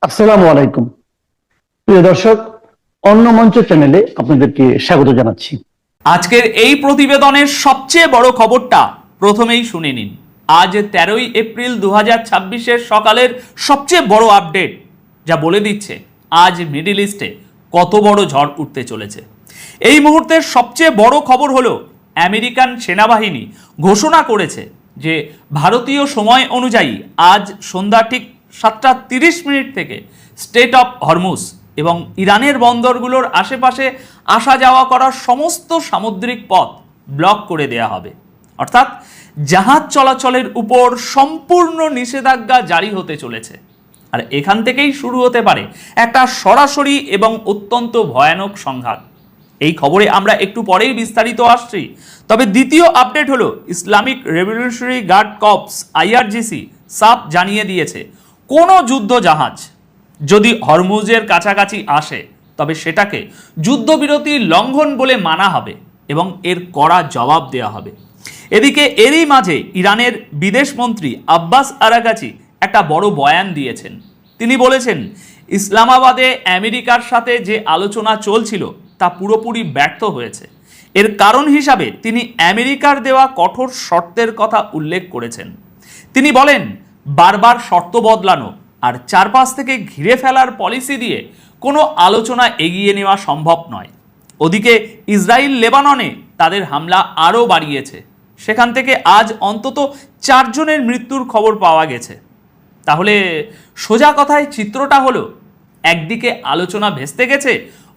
আসসালামু আলাইকুম। প্রিয় দর্শক, অন্য মঞ্চ চ্যানেলে আপনাদেরকে স্বাগত জানাচ্ছি। আজকের এই প্রতিবেদনের সবচেয়ে বড় খবরটা প্রথমেই শুনে নিন। আজ 13ই এপ্রিল 2026-এর সকালের সবচেয়ে বড় আপডেট, যা বলে দিচ্ছে আজ মিডল ইস্টে কত বড় ঝড় উঠতে চলেছে। এই মুহূর্তের সবচেয়ে বড় খবর হলো আমেরিকান সেনাবাহিনী ঘোষণা করেছে যে ভারতীয় সময় অনুযায়ী আজ সন্ধ্যা ঠিক 7:30 থেকে স্ট্রেট অফ হরমুজ এবং ইরানের বন্দরগুলোর আশেপাশে আসা যাওয়া করার সমস্ত সামুদ্রিক পথ ব্লক করে দেয়া হবে। অর্থাৎ জাহাজ চলাচলের উপর সম্পূর্ণ নিষেধাজ্ঞা জারি হতে চলেছে। আর এখান থেকেই শুরু হতে পারে একটা সরাসরি এবং অত্যন্ত ভয়ানক সংঘাত। এই খবরে আমরা একটু পরেই বিস্তারিত আসছি। তবে দ্বিতীয় আপডেট হলো Islamic revolutionary guard corps IRGC সাফ জানিয়ে দিয়েছে কোনো যুদ্ধ জাহাজ যদি হরমুজের কাছাকাছি আসে তবে সেটাকে যুদ্ধবিরতি লঙ্ঘন বলে মানা হবে এবং এর কড়া জবাব দেওয়া হবে। এদিকে এরই মাঝে ইরানের বিদেশমন্ত্রী আব্বাস আরাগাচি একটা বড় বয়ান দিয়েছেন। তিনি বলেছেন, ইসলামাবাদে আমেরিকার সাথে যে আলোচনা চলছিল তা পুরোপুরি ব্যর্থ হয়েছে। এর কারণ হিসাবে তিনি আমেরিকার দেওয়া কঠোর শর্তের কথা উল্লেখ করেছেন। তিনি বলেন, বারবার শর্ত বদলানো আর চারপাশ থেকে ঘিরে ফেলার পলিসি দিয়ে কোনো আলোচনা এগিয়ে নেওয়া সম্ভব নয়। ওদিকে ইসরায়েল লেবাননে তাদের হামলা আরও বাড়িয়েছে। সেখান থেকে আজ অন্তত 4 জনের মৃত্যুর খবর পাওয়া গেছে। তাহলে সোজা কথায় চিত্রটা হলো, একদিকে আলোচনা ভেস্তে গেছে,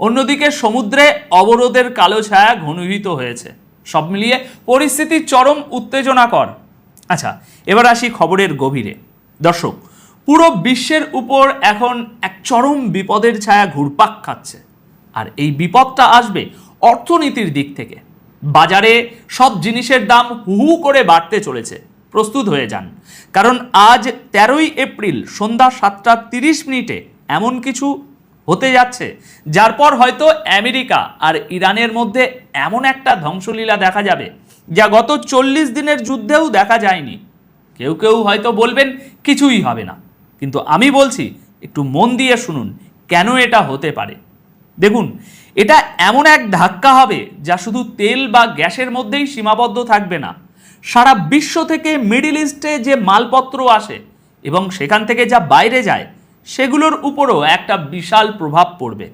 অন্যদিকে সমুদ্রে অবরোধের কালো ছায়া ঘনীভূত হয়েছে। সব মিলিয়ে পরিস্থিতি চরম উত্তেজনাকর। আচ্ছা, এবার আসি খবরের গভীরে। দর্শক, পুরো বিশ্বের উপর এখন এক চরম বিপদের ছায়া ঘুরপাক খাচ্ছে। আর এই বিপদটা আসবে অর্থনীতির দিক থেকে। বাজারে সব জিনিসের দাম হু হু করে বাড়তে চলেছে। প্রস্তুত হয়ে যান, কারণ আজ 13ই এপ্রিল সন্ধ্যা 7:30 এমন কিছু হতে যাচ্ছে যার পর হয়তো আমেরিকা আর ইরানের মধ্যে এমন একটা ধ্বংসলীলা দেখা যাবে যা গত 40 দিনের যুদ্ধেও দেখা যায়নি। কেউ কেউ হয়তো বলবেন কিছুই হবে না, কিন্তু আমি বলছি একটু মন দিয়ে শুনুন কেন এটা হতে পারে। দেখুন, এটা এমন এক ধাক্কা হবে যা শুধু তেল বা গ্যাসের মধ্যেই সীমাবদ্ধ থাকবে না। সারা বিশ্ব থেকে মিডল ইস্টে যে মালপত্র আসে এবং সেখান থেকে যা বাইরে যায় সেগুলোর উপরও একটা বিশাল প্রভাব পড়বে।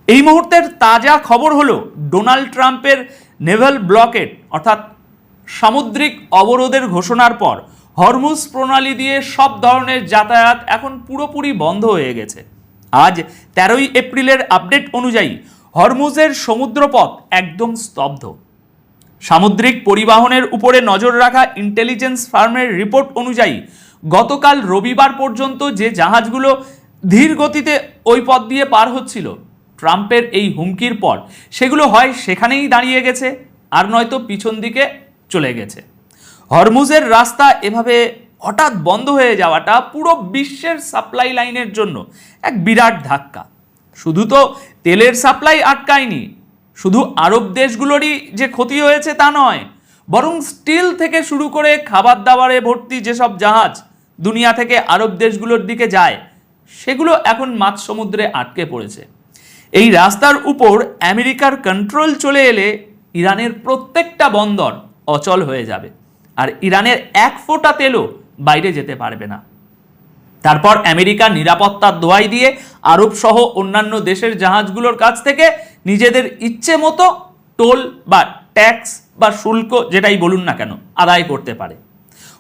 এই মুহূর্তের তাজা খবর হলো, ডোনাল্ড ট্রাম্পের নেভাল ব্লকেড অর্থাৎ সামুদ্রিক অবরোধের ঘোষণার পর হরমুজ প্রণালী দিয়ে সব ধরনের যাতায়াত এখন পুরোপুরি বন্ধ হয়ে গেছে। আজ 13ই এপ্রিলের আপডেট অনুযায়ী হরমুজের সমুদ্রপথ একদম স্তব্ধ। সামুদ্রিক পরিবহনের উপরে নজর রাখা ইন্টেলিজেন্স ফার্মের রিপোর্ট অনুযায়ী গতকাল রবিবার পর্যন্ত যে জাহাজগুলো ধীর গতিতে ওই পথ দিয়ে পার হচ্ছিল, ট্রাম্পের এই হুমকির পর সেগুলো হয় সেখানেই দাঁড়িয়ে গেছে আর নয়তো পিছন দিকে চলে গেছে। হরমুজের রাস্তা এভাবে হঠাৎ বন্ধ হয়ে যাওয়াটা পুরো বিশ্বের সাপ্লাই লাইনের জন্য এক বিরাট ধাক্কা। শুধু তো তেলের সাপ্লাই আটকায়নি, শুধু আরব দেশগুলোরই যে ক্ষতি হয়েছে তা নয়, বরং স্টিল থেকে শুরু করে খাবার দাবারে ভর্তি যেসব জাহাজ দুনিয়া থেকে আরব দেশগুলোর দিকে যায় সেগুলো এখন মাঝ সমুদ্রে আটকে পড়েছে। এই রাস্তার উপর আমেরিকার কন্ট্রোল চলে এলে ইরানের প্রত্যেকটা বন্দর অচল হয়ে যাবে আর ইরানের এক ফোঁটা তেলও বাইরে যেতে পারবে না। তারপর আমেরিকা নিরাপত্তার দোহাই দিয়ে আরব সহ অন্যান্য দেশের জাহাজগুলোর কাছ থেকে নিজেদের ইচ্ছে মতো টোল বা ট্যাক্স বা শুল্ক যেটাই বলুন না কেন আদায় করতে পারে।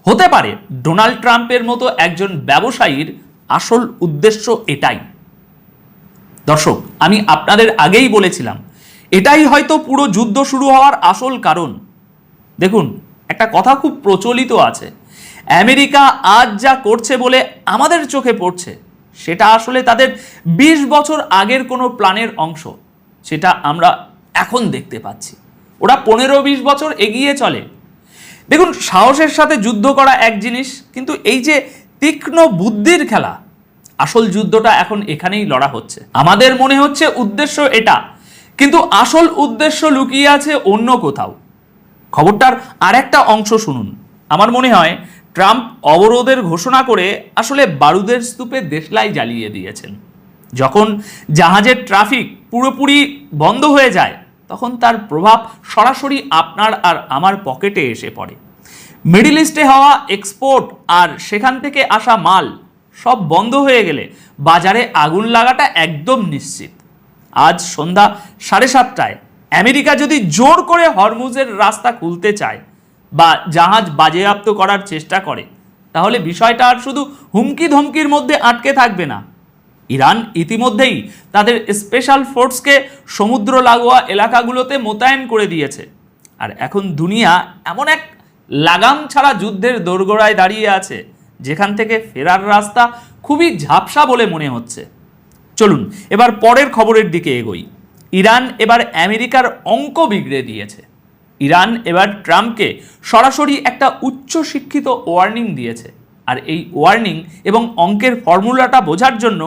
হতে পারে ডোনাল্ড ট্রাম্পের মতো একজন ব্যবসায়ীর আসল উদ্দেশ্য এটাই। দর্শক, আমি আপনাদের আগেই বলেছিলাম এটাই হয়তো পুরো যুদ্ধ শুরু হওয়ার আসল কারণ। দেখুন, একটা কথা খুব প্রচলিত আছে, আমেরিকা আজ যা করছে বলে আমাদের চোখে পড়ছে সেটা আসলে তাদের 20 বছর আগের কোনো প্ল্যানের অংশ। সেটা আমরা এখন দেখতে পাচ্ছি। ওরা 15-20 বছর এগিয়ে চলে। দেখুন, সাহসের সাথে যুদ্ধ করা এক জিনিস, কিন্তু এই যে তীক্ষ্ণ বুদ্ধির খেলা, আসল যুদ্ধটা এখন এখানেই লড়া হচ্ছে। আমাদের মনে হচ্ছে উদ্দেশ্য এটা, কিন্তু আসল উদ্দেশ্য লুকিয়ে আছে অন্য কোথাও। খবরটার আরেকটা অংশ শুনুন। আমার মনে হয় ট্রাম্প অবরোধের ঘোষণা করে আসলে বারুদের স্তূপে দেশলাই জ্বালিয়ে দিয়েছেন। যখন জাহাজের ট্রাফিক পুরোপুরি বন্ধ হয়ে যায় তখন তার প্রভাব সরাসরি আপনার আর আমার পকেটে এসে পড়ে। মিডল ইস্টে হওয়া এক্সপোর্ট আর সেখান থেকে আসা মাল সব বন্ধ হয়ে গেলে বাজারে আগুন লাগাটা একদম নিশ্চিত। আজ সন্ধ্যা 7:30টায় আমেরিকা যদি জোর করে হরমুজের রাস্তা খুলতে চায় বা জাহাজ বাজেয়াপ্ত করার চেষ্টা করে তাহলে বিষয়টা আর শুধু হুমকি ধমকির মধ্যে আটকে থাকবে না। ইরান ইতিমধ্যেই তাদের স্পেশাল ফোর্সকে সমুদ্র লাগোয়া এলাকাগুলোতে মোতায়েন করে দিয়েছে। আর এখন দুনিয়া এমন এক লাগাম ছাড়া যুদ্ধের দোরগোড়ায় দাঁড়িয়ে আছে যেখান থেকে ফেরার রাস্তা খুবই ঝাপসা বলে মনে হচ্ছে। চলুন এবার পরের খবরের দিকে এগোই। ইরান এবার আমেরিকার অঙ্ক বিগড়ে দিয়েছে। ইরান এবার ট্রাম্পকে সরাসরি একটা উচ্চ শিক্ষিত ওয়ার্নিং দিয়েছে। আর এই ওয়ার্নিং এবং অঙ্কের ফর্মুলাটা বোঝার জন্য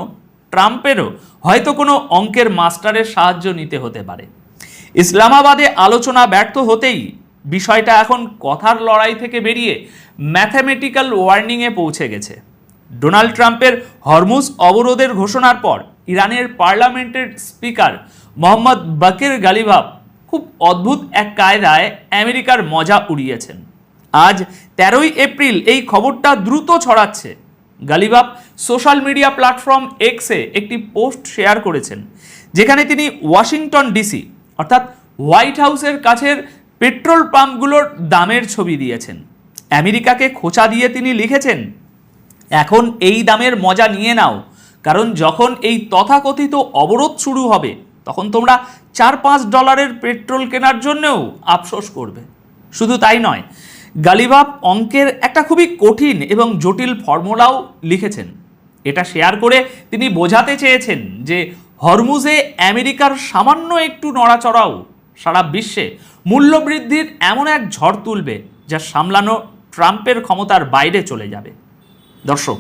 ট্রাম্পেরও হয়তো কোনো অঙ্কের মাস্টারের সাহায্য নিতে হতে পারে। ইসলামাবাদে আলোচনা ব্যর্থ হতেই বিষয়টা এখন কথার লড়াই থেকে বেরিয়ে ম্যাথামেটিক্যাল ওয়ার্নিংয়ে পৌঁছে গেছে। ডোনাল্ড ট্রাম্পের হরমুজ অবরোধের ঘোষণার পর ইরানের পার্লামেন্টের স্পিকার মোহাম্মদ বাকির গালিভাভ খুব অদ্ভুত এক কায়দায় আমেরিকার মজা উড়িয়েছেন। আজ 13ই এপ্রিল এই খবরটা দ্রুত ছড়াচ্ছে। গালিভাভ সোশ্যাল মিডিয়া প্ল্যাটফর্ম এক্সে একটি পোস্ট শেয়ার করেছেন যেখানে তিনি ওয়াশিংটন ডিসি অর্থাৎ হোয়াইট হাউসের কাছের পেট্রোল পাম্পগুলোর দামের ছবি দিয়েছেন। আমেরিকাকে খোঁচা দিয়ে তিনি লিখেছেন, এখন এই দামের মজা নিয়ে নাও, কারণ যখন এই তথাকথিত অবরোধ শুরু হবে তখন তোমরা $4-5 পেট্রোল কেনার জন্যও আফসোস করবে। শুধু তাই নয়, গালিভাভ অঙ্কের একটা খুবই কঠিন এবং জটিল ফর্মুলাও লিখেছেন। এটা শেয়ার করে তিনি বোঝাতে চেয়েছেন যে হরমুজে আমেরিকার সামান্য একটু নড়াচড়াও সারা বিশ্বে মূল্যবৃদ্ধির এমন এক ঝড় তুলবে যা সামলানো ট্রাম্পের ক্ষমতার বাইরে চলে যাবে। দর্শক,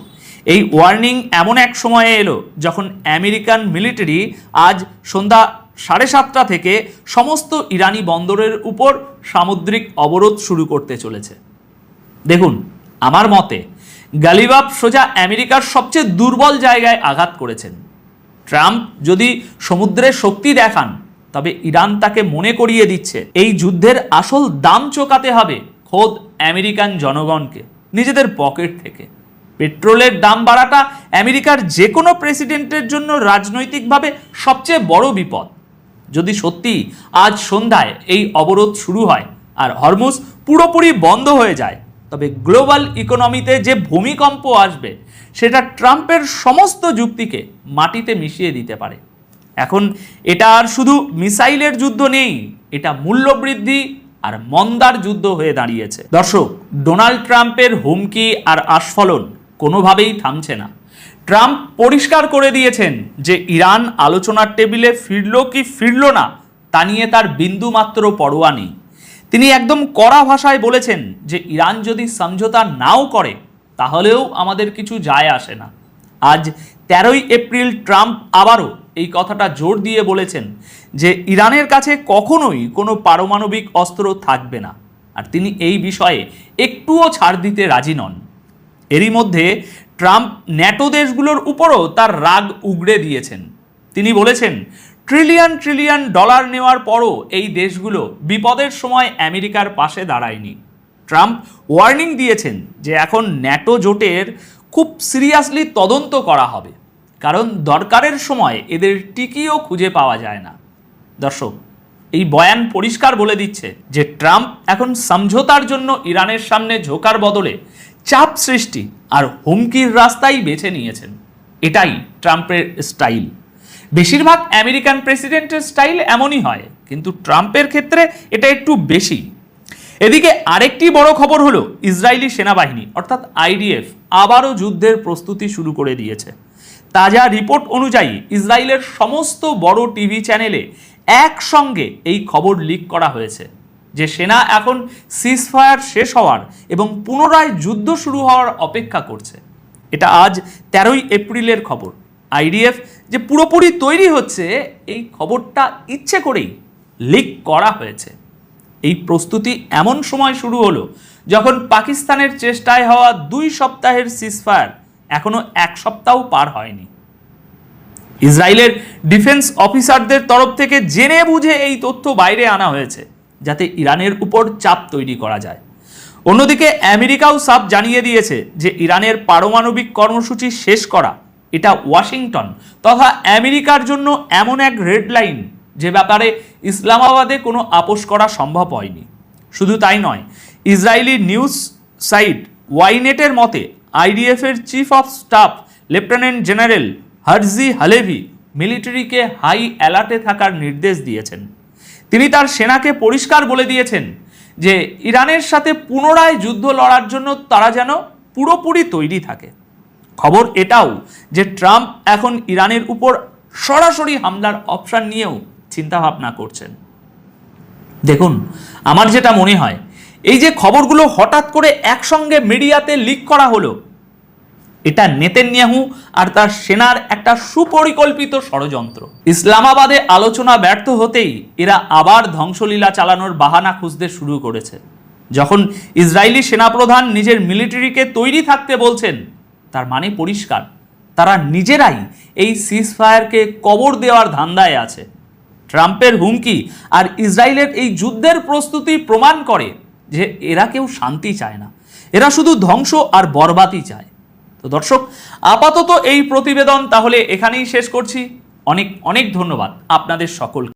এই ওয়ার্নিং এমন এক সময়ে এলো যখন আমেরিকান মিলিটারি আজ সন্ধ্যা 7:30 থেকে সমস্ত ইরানি বন্দরের উপর সামুদ্রিক অবরোধ শুরু করতে চলেছে। দেখুন, আমার মতে গালিভাভ সোজা আমেরিকার সবচেয়ে দুর্বল জায়গায় আঘাত করেছেন। ট্রাম্প যদি সমুদ্রে শক্তি দেখান তবে ইরান তাকে মনে করিয়ে দিচ্ছে এই যুদ্ধের আসল দাম চোকাতে হবে খোদ আমেরিকান জনগণকে নিজেদের পকেট থেকে। পেট্রোলের দাম বাড়াটা আমেরিকার যে কোনো প্রেসিডেন্টের জন্য রাজনৈতিকভাবে সবচেয়ে বড় বিপদ। যদি সত্যি আজ সন্ধ্যায় এই অবরোধ শুরু হয় আর হরমুজ পুরোপুরি বন্ধ হয়ে যায় তবে গ্লোবাল ইকোনমিতে যে ভূমিকম্প আসবে সেটা ট্রাম্পের সমস্ত যুক্তিকে মাটিতে মিশিয়ে দিতে পারে। এখন এটা আর শুধু মিসাইলের যুদ্ধ নেই, এটা মূল্যবৃদ্ধি আর মন্দার যুদ্ধ হয়ে দাঁড়িয়েছে। দর্শক, ডোনাল্ড ট্রাম্পের হুমকি আর আস্ফলন কোনোভাবেই থামছে না। ট্রাম্প পরিষ্কার করে দিয়েছেন যে ইরান আলোচনার টেবিলে ফিরল কি ফিরল না তা নিয়ে তার বিন্দুমাত্র পরোয়া নেই। তিনি একদম কড়া ভাষায় বলেছেন যে ইরান যদি সমঝোতা নাও করে তাহলেও আমাদের কিছু যায় আসে না। আজ 13ই এপ্রিল ট্রাম্প আবারও এই কথাটা জোর দিয়ে বলেছেন যে ইরানের কাছে কখনোই কোনো পারমাণবিক অস্ত্র থাকবে না, আর তিনি এই বিষয়ে একটুও ছাড় দিতে রাজি নন। এরই মধ্যে ট্রাম্প ন্যাটো দেশগুলোর উপরও তার রাগ উগড়ে দিয়েছেন। তিনি বলেছেন, ট্রিলিয়ন ডলার নেওয়ার পরও এই দেশগুলো বিপদের সময় আমেরিকার পাশে দাঁড়ায়নি। ট্রাম্প ওয়ার্নিং দিয়েছেন যে এখন ন্যাটো জোটের খুব সিরিয়াসলি তদন্ত করা হবে, কারণ দরকারের সময় এদের টিকিও খুঁজে পাওয়া যায় না। দর্শক, এই বয়ান পরিষ্কার বলে দিচ্ছে যে ট্রাম্প এখন সমঝোতার জন্য ইরানের সামনে ঝোঁকার বদলে চাপ সৃষ্টি আর হুমকির রাস্তাই বেছে নিয়েছেন। এটাই ট্রাম্পের স্টাইল। বেশিরভাগ আমেরিকান প্রেসিডেন্টের স্টাইল এমনই হয়, কিন্তু ট্রাম্পের ক্ষেত্রে এটা একটু বেশি। এদিকে আরেকটি বড় খবর হলো ইসরায়েলি সেনাবাহিনী অর্থাৎ আইডিএফ আবারও যুদ্ধের প্রস্তুতি শুরু করে দিয়েছে। তাজা রিপোর্ট অনুযায়ী ইসরায়েলের সমস্ত বড় টিভি চ্যানেলে একসঙ্গে এই খবর লিক করা হয়েছে যে সেনা এখন সিজফায়ার শেষ হওয়ার এবং পুনরায় যুদ্ধ শুরু হওয়ার অপেক্ষা করছে। এটা আজ 13ই এপ্রিলের খবর। আইডিএফ যে পুরোপুরি তৈরি হচ্ছে এই খবরটা ইচ্ছে করেই লিক করা হয়েছে। এই প্রস্তুতি এমন সময় শুরু হলো যখন পাকিস্তানের চেষ্টায় হওয়া 2 সপ্তাহের সিজফায়ার এখনো 1 সপ্তাহ পার হয়নি। ইসরায়েলের ডিফেন্স অফিসারদের তরফ থেকে জেনে বুঝে এই তথ্য বাইরে আনা হয়েছে যাতে ইরানের উপর চাপ তৈরি করা যায়। অন্যদিকে আমেরিকাও সাফ জানিয়ে দিয়েছে যে ইরানের পারমাণবিক কর্মসূচি শেষ করা এটা ওয়াশিংটন তথা আমেরিকার জন্য এমন এক রেড লাইন যে ব্যাপারে ইসলামাবাদে কোনো আপোষ করা সম্ভব হয়নি। শুধু তাই নয়, ইসরায়েলি নিউজ সাইট ওয়াইনেটের মতে আইডিএফ এর chief of staff lieutenant general Herzi Halevi মিলিটারিকে হাই অ্যালার্টে থাকার নির্দেশ দিয়েছেন। তিনি তার সেনাকে পরিষ্কার বলে দিয়েছেন যে ইরানের সাথে পুনরায় যুদ্ধ লড়ার জন্য তারা যেন পুরোপুরি তৈরি থাকে। খবর এটাও যে ট্রাম্প এখন ইরানের উপর সরাসরি হামলার অপশন নিয়েও চিন্তাভাবনা করছেন। দেখুন, আমার যেটা মনে হয়, এই যে খবরগুলো হঠাৎ করে একসঙ্গে মিডিয়াতে লিক করা হলো, এটা নেতানিয়াহু আর তার সেনার একটা সুপরিকল্পিত ষড়যন্ত্র। ইসলামাবাদে আলোচনা ব্যর্থ হতেই এরা আবার ধ্বংসলীলা চালানোর বাহানা খুঁজতে শুরু করেছে। যখন ইসরায়েলি সেনাপ্রধান নিজের মিলিটারিকে তৈরি থাকতে বলছেন, তার মানে পরিষ্কার, তারা নিজেরাই এই সিজফায়ারকে কবর দেওয়ার ধান্দায় আছে। ট্রাম্পের হুমকি আর ইসরায়েলের এই যুদ্ধের প্রস্তুতি প্রমাণ করে যে এরা কেউ শান্তি চায় না, এরা শুধু ধ্বংস আর বরবাদই চায়। তো দর্শক, আপাতত এই প্রতিবেদন তাহলে এখানেই শেষ করছি। অনেক অনেক ধন্যবাদ আপনাদের সকলকে।